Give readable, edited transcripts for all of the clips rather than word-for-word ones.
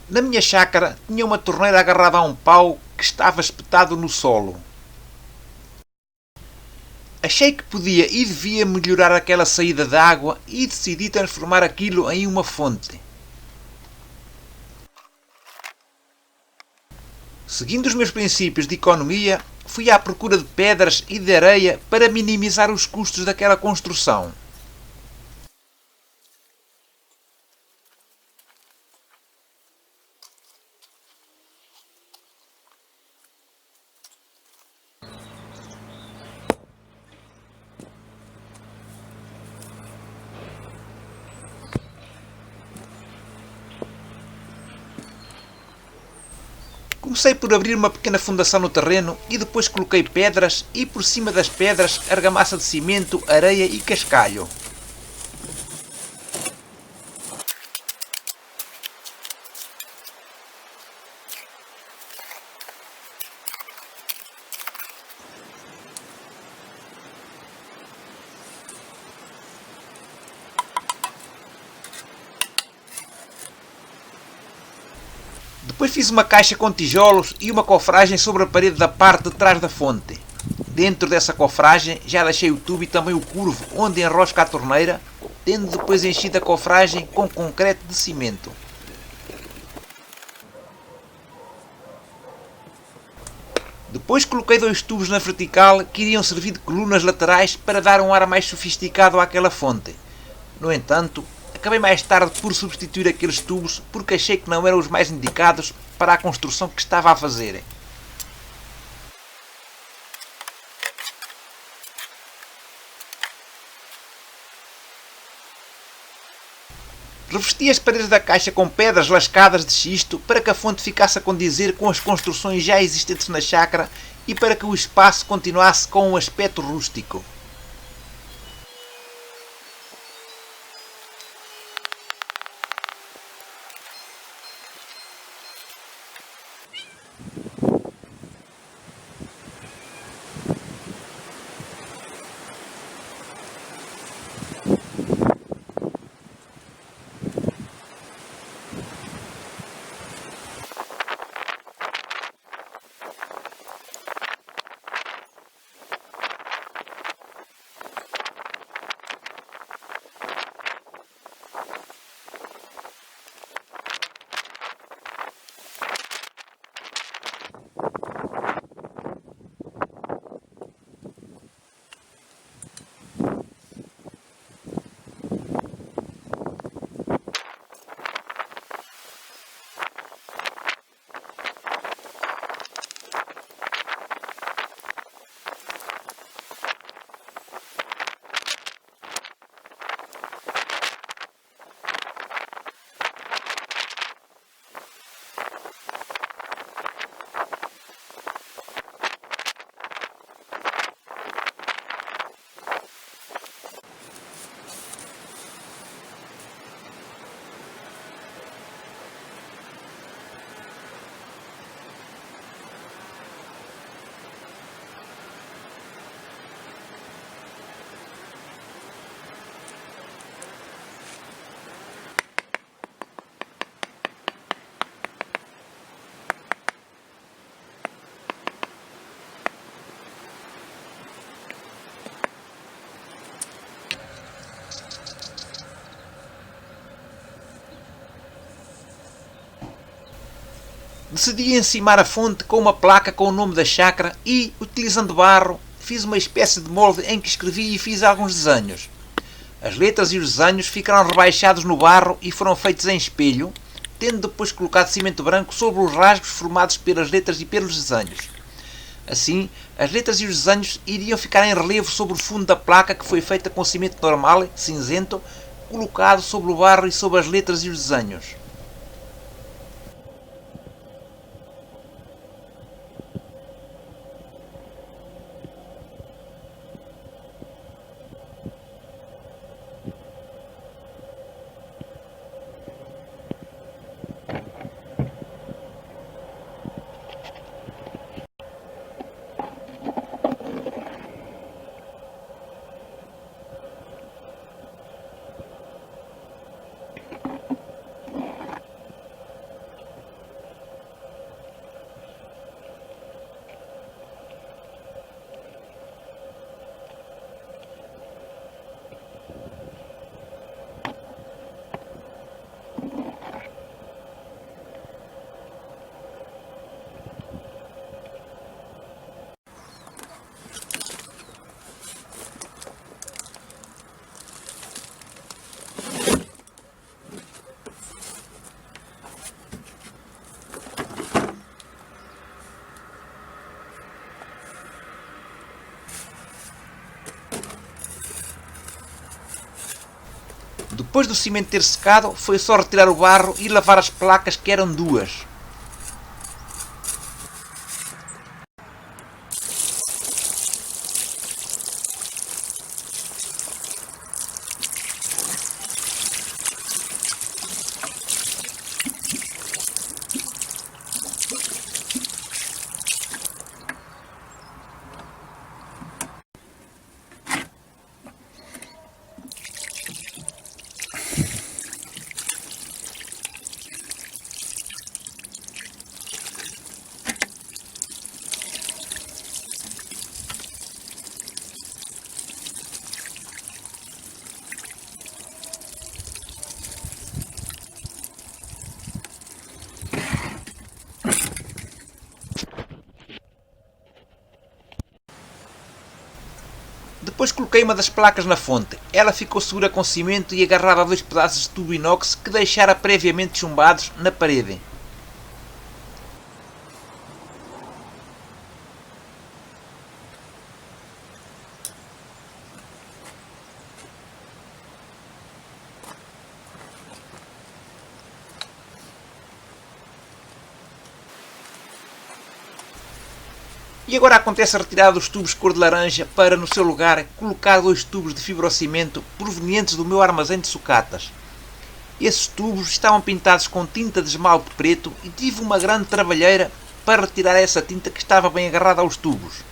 Na minha chácara tinha uma torneira agarrada a um pau que estava espetado no solo. Achei que podia e devia melhorar aquela saída de água e decidi transformar aquilo em uma fonte. Seguindo os meus princípios de economia, fui à procura de pedras e de areia para minimizar os custos daquela construção. Comecei por abrir uma pequena fundação no terreno e depois coloquei pedras e por cima das pedras argamassa de cimento, areia e cascalho. Depois fiz uma caixa com tijolos e uma cofragem sobre a parede da parte de trás da fonte. Dentro dessa cofragem já deixei o tubo e também o curvo onde enrosca a torneira, tendo depois enchido a cofragem com concreto de cimento. Depois coloquei 2 tubos na vertical que iriam servir de colunas laterais para dar um ar mais sofisticado àquela fonte. No entanto, acabei mais tarde por substituir aqueles tubos porque achei que não eram os mais indicados para a construção que estava a fazer. Revesti as paredes da caixa com pedras lascadas de xisto para que a fonte ficasse a condizer com as construções já existentes na chácara e para que o espaço continuasse com um aspecto rústico. Decidi encimar a fonte com uma placa com o nome da chácara e, utilizando barro, fiz uma espécie de molde em que escrevi e fiz alguns desenhos. As letras e os desenhos ficaram rebaixados no barro e foram feitos em espelho, tendo depois colocado cimento branco sobre os rasgos formados pelas letras e pelos desenhos. Assim, as letras e os desenhos iriam ficar em relevo sobre o fundo da placa que foi feita com cimento normal, cinzento, colocado sobre o barro e sobre as letras e os desenhos. Depois do cimento ter secado, foi só retirar o barro e lavar as placas, que eram duas. Depois coloquei uma das placas na fonte. Ela ficou segura com cimento e agarrada a dois pedaços de tubo inox que deixara previamente chumbados na parede. E agora acontece a retirada dos tubos cor de laranja para, no seu lugar, colocar dois tubos de fibrocimento provenientes do meu armazém de sucatas. Esses tubos estavam pintados com tinta de esmalte preto e tive uma grande trabalheira para retirar essa tinta que estava bem agarrada aos tubos.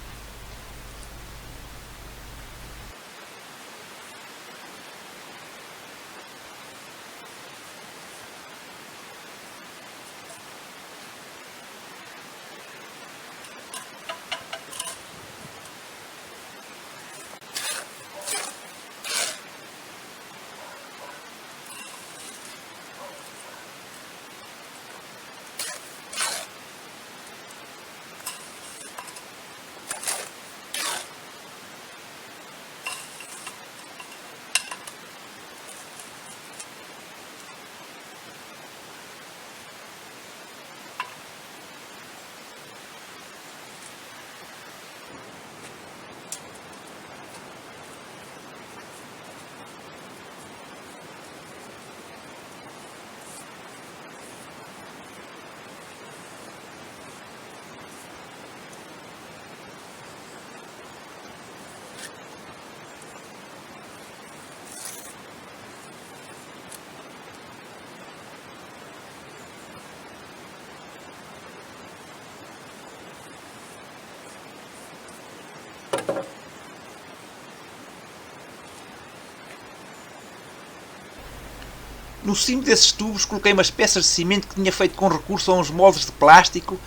No cimo desses tubos coloquei umas peças de cimento que tinha feito com recurso a uns moldes de plástico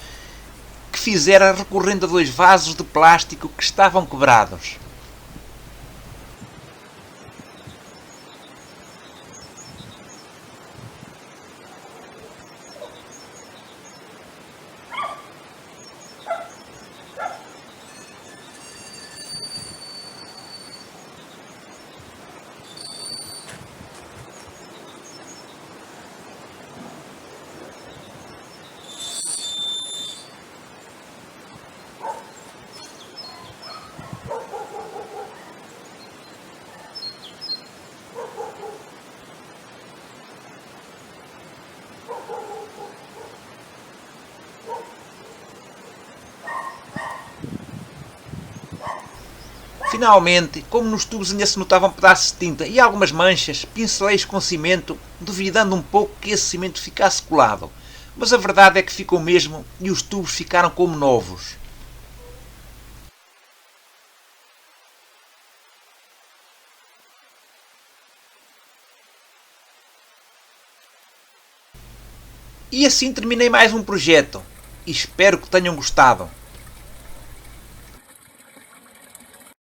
que fizera recorrendo a dois vasos de plástico que estavam quebrados. Finalmente, como nos tubos ainda se notavam pedaços de tinta e algumas manchas, pincelei-os com cimento, duvidando um pouco que esse cimento ficasse colado. Mas a verdade é que ficou mesmo e os tubos ficaram como novos. E assim terminei mais um projeto. E espero que tenham gostado.